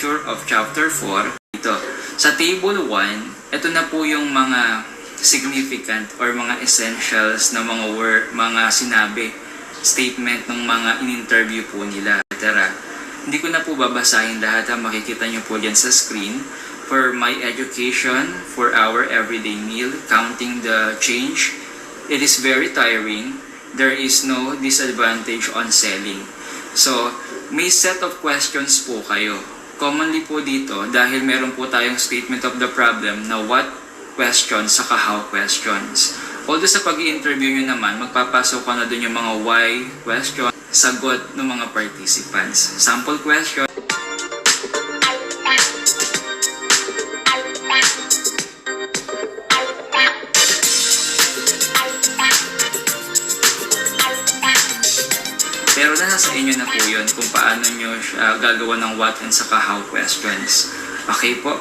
structure of Chapter 4. Ito. Sa Table 1, ito na po yung mga significant or mga essentials na mga sinabi, statement ng mga in-interview po nila, etc. Hindi ko na po babasahin lahat, makikita nyo po dyan sa screen. For my education, for our everyday meal, counting the change, it is very tiring. There is no disadvantage on selling. So, may set of questions po kayo. Commonly po dito, dahil meron po tayong statement of the problem na what questions saka how questions. Although sa pag-i-interview nyo naman, magpapasok ko na dun yung mga why question, sagot ng mga participants. Sample question. Pero nasa inyo na po yun kung paano nyo gagawa ng what and saka how questions. Okay po?